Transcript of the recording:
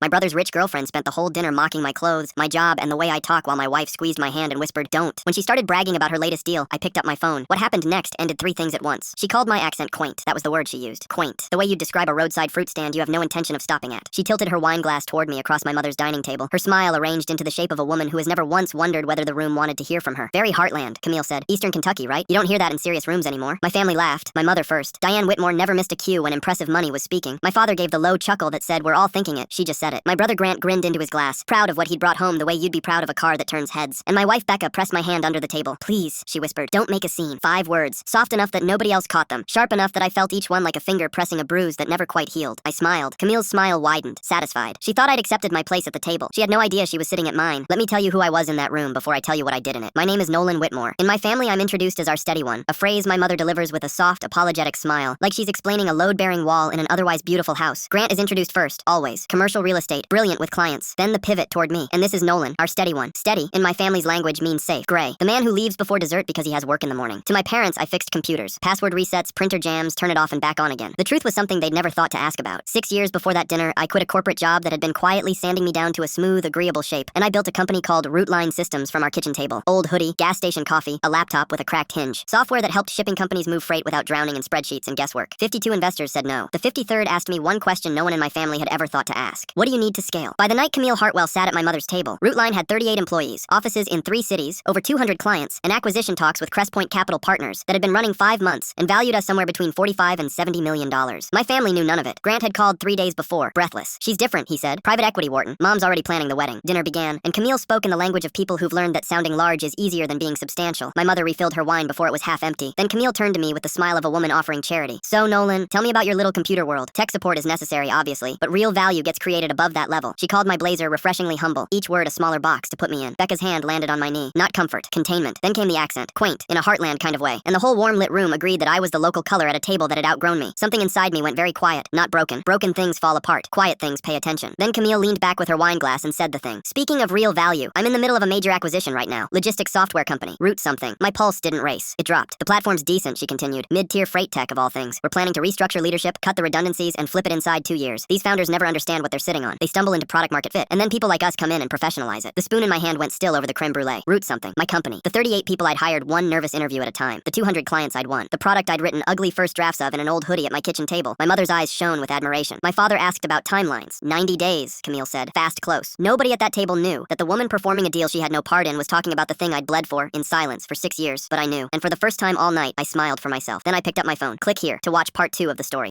My brother's rich girlfriend spent the whole dinner mocking my clothes, my job, and the way I talk while my wife squeezed my hand and whispered, "Don't." When she started bragging about her latest deal, I picked up my phone. What happened next ended three things at once. She called my accent quaint. That was the word she used. Quaint. The way you'd describe a roadside fruit stand you have no intention of stopping at. She tilted her wine glass toward me across my mother's dining table, her smile arranged into the shape of a woman who has never once wondered whether the room wanted to hear from her. Very heartland, Camille said. Eastern Kentucky, right? You don't hear that in serious rooms anymore. My family laughed. My mother first. Diane Whitmore never missed a cue when impressive money was speaking. My father gave the low chuckle that said, "We're all thinking it. She just said it." My brother Grant grinned into his glass, proud of what he'd brought home the way you'd be proud of a car that turns heads. And my wife Becca pressed my hand under the table. "Please," she whispered, "don't make a scene." 5 words, soft enough that nobody else caught them, sharp enough that I felt each one like a finger pressing a bruise that never quite healed. I smiled. Camille's smile widened, satisfied. She thought I'd accepted my place at the table. She had no idea she was sitting at mine. Let me tell you who I was in that room before I tell you what I did in it. My name is Nolan Whitmore. In my family, I'm introduced as our steady one, a phrase my mother delivers with a soft, apologetic smile, like she's explaining a load-bearing wall in an otherwise beautiful house. Grant is introduced first, always. Commercial real estate, brilliant with clients. Then the pivot toward me. And this is Nolan, our steady one. Steady, in my family's language, means safe. Gray, the man who leaves before dessert because he has work in the morning. To my parents, I fixed computers. Password resets, printer jams, turn it off and back on again. The truth was something they'd never thought to ask about. 6 years before that dinner, I quit a corporate job that had been quietly sanding me down to a smooth, agreeable shape, and I built a company called Rootline Systems from our kitchen table. Old hoodie, gas station coffee, a laptop with a cracked hinge. Software that helped shipping companies move freight without drowning in spreadsheets and guesswork. 52 investors said no. The 53rd asked me one question no one in my family had ever thought to ask. What do you need to scale? By the night Camille Hartwell sat at my mother's table, Rootline had 38 employees, offices in 3 cities, over 200 clients, and acquisition talks with Crestpoint Capital Partners that had been running 5 months and valued us somewhere between $45 and $70 million. My family knew none of it. Grant had called 3 days before, breathless. "She's different," he said. "Private equity, Wharton. Mom's already planning the wedding." Dinner began, and Camille spoke in the language of people who've learned that sounding large is easier than being substantial. My mother refilled her wine before it was half empty. Then Camille turned to me with the smile of a woman offering charity. "So, Nolan, tell me about your little computer world. Tech support is necessary, obviously, but real value gets created above that level." She called my blazer refreshingly humble, each word a smaller box to put me in. Becca's hand landed on my knee. Not comfort, containment. Then came the accent, quaint, in a heartland kind of way. And the whole warm-lit room agreed that I was the local color at a table that had outgrown me. Something inside me went very quiet, not broken. Broken things fall apart. Quiet things pay attention. Then Camille leaned back with her wine glass and said the thing. "Speaking of real value, I'm in the middle of a major acquisition right now. Logistics software company. Root something." My pulse didn't race. It dropped. "The platform's decent," she continued. "Mid-tier freight tech of all things. We're planning to restructure leadership, cut the redundancies, and flip it inside 2 years. These founders never understand what they're sitting on. They stumble into product market fit, and then people like us come in and professionalize it." The spoon in my hand went still over the creme brulee. Root something. My company. The 38 people I'd hired, one nervous interview at a time. The 200 clients I'd won. The product I'd written ugly first drafts of in an old hoodie at my kitchen table. My mother's eyes shone with admiration. My father asked about timelines. 90 days, Camille said. Fast, close. Nobody at that table knew that the woman performing a deal she had no part in was talking about the thing I'd bled for, in silence, for 6 years. But I knew. And for the first time all night, I smiled for myself. Then I picked up my phone. Click here to watch part 2 of the story.